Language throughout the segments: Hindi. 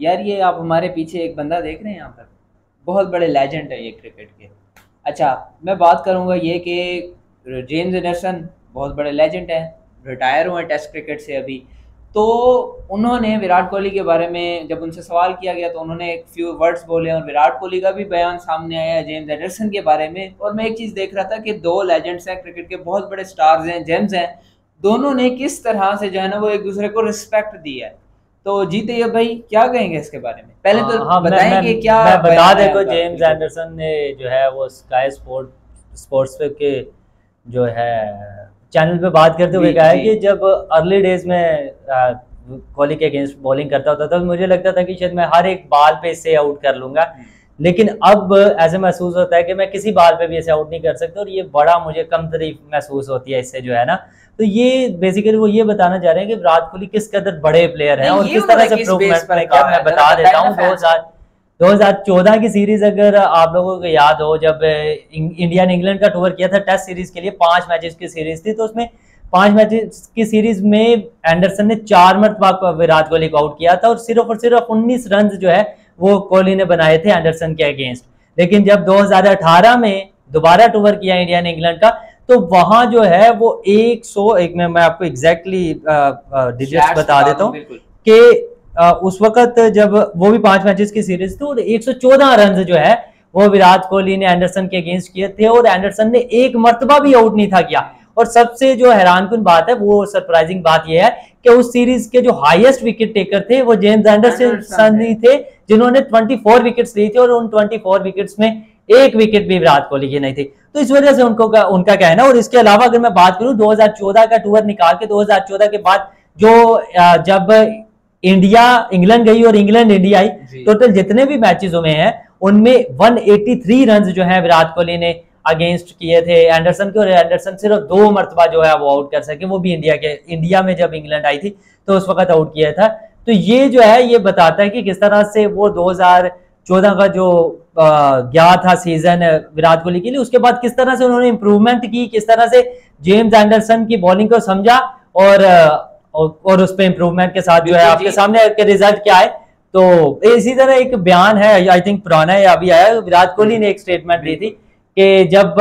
यार ये आप हमारे पीछे एक बंदा देख रहे हैं यहाँ पर, बहुत बड़े लेजेंड है ये क्रिकेट के। अच्छा, मैं बात करूँगा ये कि जेम्स एंडरसन बहुत बड़े लेजेंड हैं, रिटायर हुए टेस्ट क्रिकेट से अभी। तो उन्होंने विराट कोहली के बारे में जब उनसे सवाल किया गया तो उन्होंने एक फ्यू वर्ड्स बोले और विराट कोहली का भी बयान सामने आया है जेम्स एंडरसन के बारे में। और मैं एक चीज़ देख रहा था कि दो लेजेंड्स हैं क्रिकेट के, बहुत बड़े स्टार्स हैं, जेम्स हैं, दोनों ने किस तरह से जो है ना वो एक दूसरे को रिस्पेक्ट दी है। तो जी तैयब भाई क्या कहेंगे इसके बारे में? पहले तो हाँ, बताएं कि क्या मैं बता बयान दें है तो उनका। जेम्स बिल्कुल। एंडरसन ने जो है वो स्काई स्पोर्ट्स पे के जो है चैनल पे बात करते जी हुए कहा है जी। कि जब अर्ली डेज में कोहली के अगेंस्ट बॉलिंग करता होता था तो मुझे लगता था कि शायद मैं हर एक बाल पे इससे आउट कर लूंगा, लेकिन अब ऐसे महसूस होता है कि मैं किसी बाल पे भी ऐसे आउट नहीं कर सकता, और ये बड़ा मुझे कमतरी महसूस होती है इससे जो है ना। तो ये बेसिकली वो ये बताना चाह रहे हैं कि विराट कोहली किस कदर बड़े प्लेयर हैं नहीं, और ये किस तरह उन्होंने से किस बेस इम्प्रूवमेंट पर में क्या, कहा मैं है, जरा बता बताएं देता ना हूँ। फैंस को। 2014 की सीरीज अगर आप लोगों को याद हो, जब इंडिया ने इंग्लैंड का टूर किया था टेस्ट सीरीज के लिए, 5 मैचेस की सीरीज थी, तो उसमें 5 मैचेस की सीरीज में एंडरसन ने 4 मरतबा विराट कोहली को आउट किया था और सिर्फ 19 रन जो है वो कोहली ने बनाए थे एंडरसन के अगेंस्ट। लेकिन जब 2018 में दोबारा टूर किया इंडिया ने इंग्लैंड का, तो वहां जो है वो 101 में, मैं आपको एग्जैक्टली डिजिट्स स्टैट्स बता बता देता दूं हूँ बिल्कुल। कि उस वक्त जब वो भी 5 मैचेस की सीरीज थी और 114 रन जो है वो विराट कोहली ने एंडरसन के अगेंस्ट किए थे, और एंडरसन ने 1 मरतबा भी आउट नहीं था किया। और सबसे जो हैरानकुन बात है, वो सरप्राइजिंग बात यह है कि उस सीरीज के जो हाईएस्ट विकेट टेकर थे वो जेम्स एंडरसन ही थे, जिन्होंने 24 विकेट्स ली थी, और उन 24 विकेट्स में एक विकेट भी विराट कोहली की नहीं थी। तो इस वजह से उनका कहना है। और इसके अलावा अगर मैं बात करूं 2014 का टूर निकाल के, 2014 के बाद जो जब इंडिया इंग्लैंड गई और इंग्लैंड इंडिया आई, टोटल जितने भी मैचेस हुए हैं उनमें 183 रन जो है विराट कोहली ने अगेंस्ट किए थे एंडरसन के, और एंडरसन सिर्फ 2 मरतबा जो है वो आउट कर सके, वो भी इंडिया में जब इंग्लैंड आई थी तो उस वक्त आउट किया था। तो ये जो है ये बताता है कि किस तरह से वो 2014 का जो गया था सीजन विराट कोहली के लिए, उसके बाद किस तरह से उन्होंने इंप्रूवमेंट की, किस तरह से जेम्स एंडरसन की बॉलिंग को समझा और उस पर इंप्रूवमेंट के साथ जो है आपके सामने रिजल्ट क्या है। तो इसी तरह एक बयान है, आई थिंक पुराना है, अभी आया, विराट कोहली ने एक स्टेटमेंट दी थी कि जब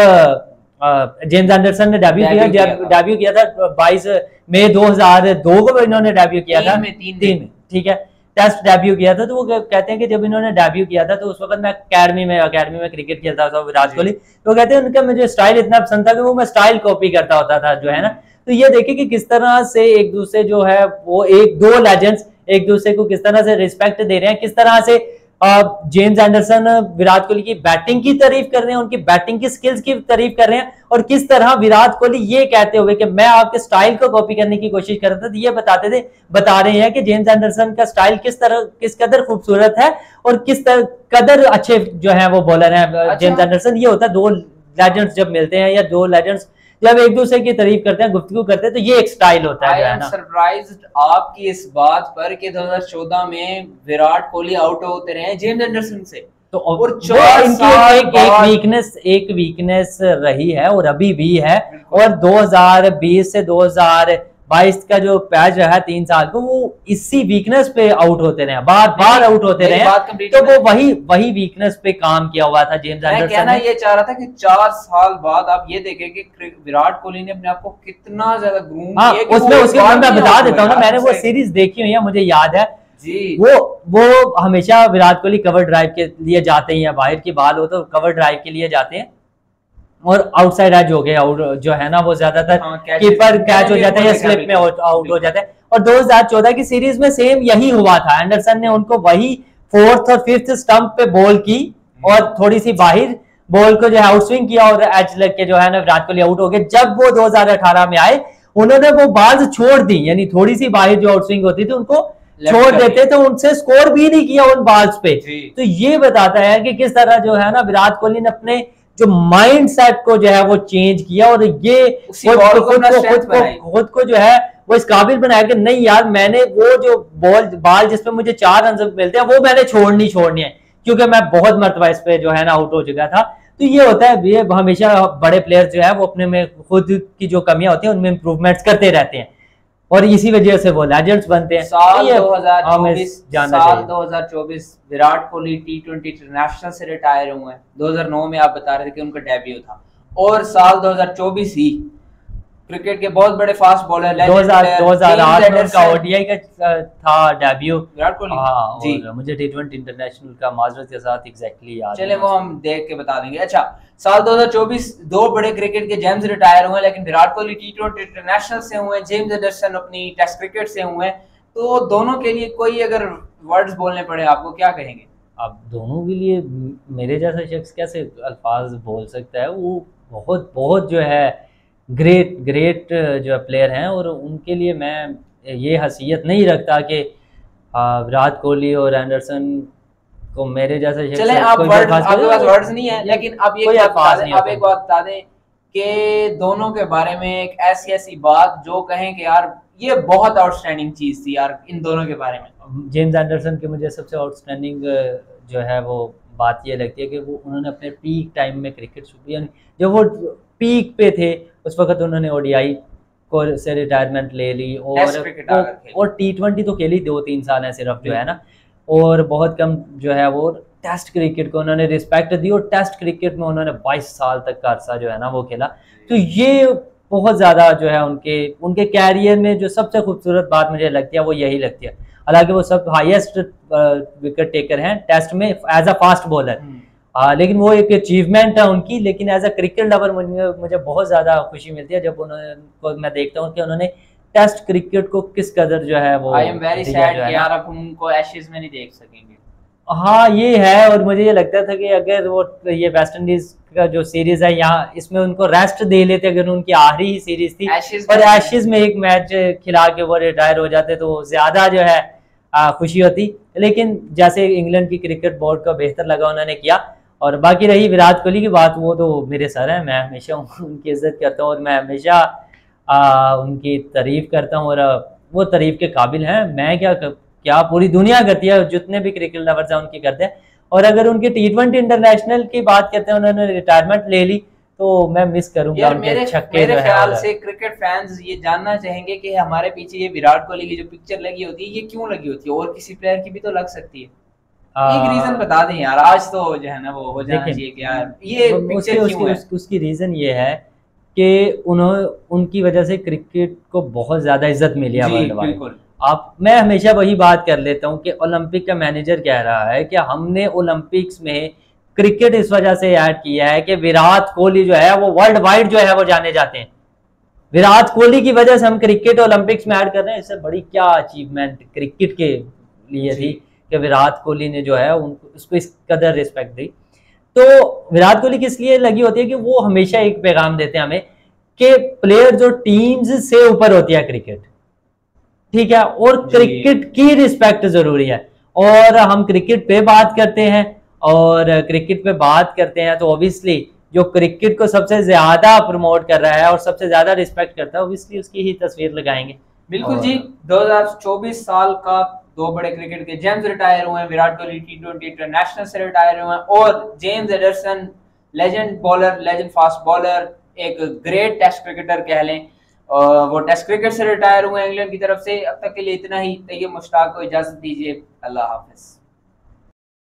जेम्स एंडरसन ने डेब्यू किया था 22 मई 2002 को इन्होंने डेब्यू किया था, तीन में, ठीक है, टेस्ट डेब्यू किया था। तो वो कहते हैं कि जब इन्होंने डेब्यू किया था तो उस वक्त मैं अकेडमी में क्रिकेट खेलता था विराट कोहली, तो कहते हैं उनका मुझे स्टाइल इतना पसंद था कि वो मैं स्टाइल कॉपी करता होता था जो है ना। तो ये देखिए कि किस तरह से एक दूसरे जो है वो एक दो लेजेंड्स एक दूसरे को किस तरह से रिस्पेक्ट दे रहे हैं, किस तरह से जेम्स एंडरसन विराट कोहली की बैटिंग की तारीफ कर रहे हैं, उनकी बैटिंग की स्किल्स की तारीफ कर रहे हैं, और किस तरह विराट कोहली ये कहते हुए कि मैं आपके स्टाइल को कॉपी करने की कोशिश कर रहा था, ये बता रहे हैं कि जेम्स एंडरसन का स्टाइल किस कदर खूबसूरत है और किस कदर अच्छे जो है वो बॉलर है जेम्स एंडरसन। ये होता है दो लेजेंड्स जब मिलते हैं या दो लेजेंड्स जब एक दूसरे की तारीफ करते हैं, गुफ्तगू करते हैं, तो ये एक स्टाइल होता है। आई एम सरप्राइज्ड आपकी इस बात पर कि 2014 में विराट कोहली आउट होते रहे जेम्स एंडरसन से, तो और इनकी एक वीकनेस रही है और अभी भी है, और 2020 से 2022 का जो पैच रहा 3 साल को, वो इसी वीकनेस पे आउट होते रहे, बार आउट होते रहे, तो वो वही वीकनेस पे काम किया हुआ था जेम्स एंडरसन। मैं कहना ये चाह रहा था कि 4 साल बाद आप ये देखें कि विराट कोहली ने अपने आप को कितना ज्यादा ग्रूम किया। उसके बाद मैं बता देता हूँ ना, मैंने वो सीरीज देखी हुई है, मुझे याद है जी। वो हमेशा विराट कोहली कवर ड्राइव के लिए जाते हैं, बाहर की बाल हो तो कवर ड्राइव के लिए जाते हैं, और आउटसाइड एज हो गया जो है ना वो ज्यादातर कीपर कैच हो जाता है या स्लिप में आउट हो जाता है। और 2014 की सीरीज में सेम यही हुआ था, एंडरसन ने उनको वही 4th और 5th स्टंप पे बॉल की और थोड़ी सी बाहर बॉल को जो है आउटस्विंग किया और एज लग के जो है ना विराट कोहली आउट हो गए। जब वो 2018 में आए उन्होंने वो बाल्स छोड़ दी, यानी थोड़ी सी बाहर जो आउटस्विंग होती थी उनको छोड़ देते, तो उनसे स्कोर भी नहीं किया उन बाल्स पे। तो ये बताता है कि किस तरह जो है ना विराट कोहली ने अपने जो माइंड सेट को जो है वो चेंज किया, और ये खुद को जो है वो इस काबिल बनाया कि नहीं यार, मैंने वो जो बाल जिसपे मुझे 4 रन मिलते हैं वो मैंने छोड़नी है, क्योंकि मैं बहुत मरतबा इस पे जो है ना आउट हो चुका था। तो ये होता है, ये हमेशा बड़े प्लेयर्स जो है वो अपने में खुद की जो कमियां होती हैं उनमें इंप्रूवमेंट्स करते रहते हैं। और इसी वजह से वो लेजेंड्स बनते हैं। साल ये 2024 जानना साल चाहिए। 2024 विराट कोहली T20 इंटरनेशनल से रिटायर हुए हैं। 2009 में आप बता रहे थे कि उनका डेब्यू था, और साल 2024 ही क्रिकेट के बहुत बड़े फास्ट बॉलर 2008 में उनका ओडीआई का था डेब्यू विराट कोहली जी। और मुझे T20 इंटरनेशनल का माजरत के साथ एग्जैक्टली याद चले वो हम देख के बता देंगे। अच्छा, साल 2024 दो बड़े क्रिकेट के जेम्स रिटायर हुए, लेकिन विराट कोहली T20 इंटरनेशनल से हुए, जेम्स एंडरसन अपनी टेस्ट क्रिकेट से हुए। तो दोनों के लिए कोई अगर वर्ड्स बोलने पड़े आपको, क्या कहेंगे? अब दोनों के लिए मेरे जैसा शख्स कैसे अल्फाज बोल सकता है। वो बहुत बहुत जो है ग्रेट जो प्लेयर हैं, और उनके लिए मैं ये हैसियत नहीं रखता कि विराट कोहली और एंडरसन को मेरे जैसा शख्स चले आप वर्ड, आपके पास वर्ड्स नहीं है, लेकिन आप एक बात बता दें कि दोनों के बारे में एक ऐसी बात जो कहें कि यार ये बहुत आउटस्टैंडिंग चीज थी यार इन दोनों के बारे में। जेम्स एंडरसन की मुझे सबसे आउटस्टैंडिंग जो है वो बात ये लगती है कि वो उन्होंने अपने पीक टाइम में क्रिकेट शुरू, यानी जब वो पीक पे थे उस वक्त उन्होंने ओडीआई को से रिटायरमेंट ले ली, और T20 तो खेली 2-3 साल है सिर्फ जो है ना, और बहुत कम जो है वो टेस्ट क्रिकेट को उन्होंने रिस्पेक्ट दी, और टेस्ट क्रिकेट में उन्होंने 22 साल तक का अरसा जो है ना वो खेला। तो ये बहुत ज़्यादा जो है उनके कैरियर में जो सबसे खूबसूरत बात मुझे लगती है वो यही लगती है। हालांकि वो सब हाईएस्ट विकेट टेकर हैं टेस्ट में एज अ फास्ट बॉलर, लेकिन वो एक अचीवमेंट है उनकी। लेकिन एज अ क्रिकेट लवर मुझे बहुत ज़्यादा खुशी मिलती है जब उन्होंने मैं देखता हूँ कि उन्होंने टेस्ट क्रिकेट को किस कदर जो है वो। आई एम वेरी सैड कि यार अब उनको एशेज में नहीं देख सकेंगे। हाँ ये है, और मुझे ये लगता था कि अगर वो ये वेस्ट इंडीज का जो सीरीज है यहाँ इसमें उनको रेस्ट दे लेते, अगर उनकी आखिरी ही सीरीज थी, और एशेज में एक मैच खिला के वो रिटायर हो जाते तो ज्यादा जो है खुशी होती। लेकिन जैसे इंग्लैंड की क्रिकेट बोर्ड का बेहतर लगा उन्होंने किया। और बाकी रही विराट कोहली की बात, वो तो मेरे सर है, मैं हमेशा उनकी इज्जत करता हूँ और मैं हमेशा उनकी तारीफ करता हूँ, और वो तारीफ के काबिल हैं। मैं क्या पूरी दुनिया करती है, जितने भी क्रिकेट लवर्स हैं उनकी करते हैं। और अगर उनके T20 इंटरनेशनल की बात करते हैं, उन्होंने रिटायरमेंट ले ली, तो मैं मिस करूंगा मेरे ख्याल से क्रिकेट फैंस ये जानना चाहेंगे कि हमारे पीछे ये विराट कोहली की जो पिक्चर लगी होती है ये क्यों लगी होती है, और किसी प्लेयर की भी तो लग सकती है। एक रीजन बता दें यार, आज तो जो है ना वो हो जाना चाहिए कि यार ये पिक्चर क्यों है। उसकी रीजन ये है कि उनकी वजह से क्रिकेट को बहुत ज्यादा इज्जत मिली है वर्ल्ड वाइड। मैं हमेशा वही बात कर लेता हूँ कि ओलंपिक का मैनेजर कह रहा है कि हमने ओलंपिक्स में क्रिकेट इस वजह से ऐड किया है कि विराट कोहली जो है वो वर्ल्ड वाइड जो है वो जाने जाते हैं। विराट कोहली की वजह से हम क्रिकेट ओलंपिक्स में ऐड कर रहे हैं। इससे बड़ी क्या अचीवमेंट क्रिकेट के लिए थी कि विराट कोहली ने जो है उसको इस कदर रिस्पेक्ट दी। तो विराट कोहली किस लिए लगी होती है कि वो हमेशा एक पैगाम देते हैं हमें कि प्लेयर जो टीम्स से ऊपर होती है क्रिकेट, ठीक है, और क्रिकेट की रिस्पेक्ट जरूरी है। और हम क्रिकेट पे बात करते हैं, और क्रिकेट पे बात करते हैं तो ऑब्वियसली जो क्रिकेट को सबसे ज्यादा प्रमोट कर रहा है और सबसे ज्यादा रिस्पेक्ट करता है ऑब्वियसली उसकी ही तस्वीर लगाएंगे। बिल्कुल जी। 2024 साल का दो बड़े क्रिकेट के जेम्स रिटायर हुए हैं। विराट कोहली T20 इंटरनेशनल से रिटायर हुए हैं, और James Anderson legend bowler, legend fast bowler, एक ग्रेट टेस्ट क्रिकेटर कह लें, वो टेस्ट क्रिकेट से रिटायर हुए इंग्लैंड की तरफ से। अब तक के लिए इतना ही। तैयब मुश्ताक को इजाजत दीजिए। अल्लाह हाफिज।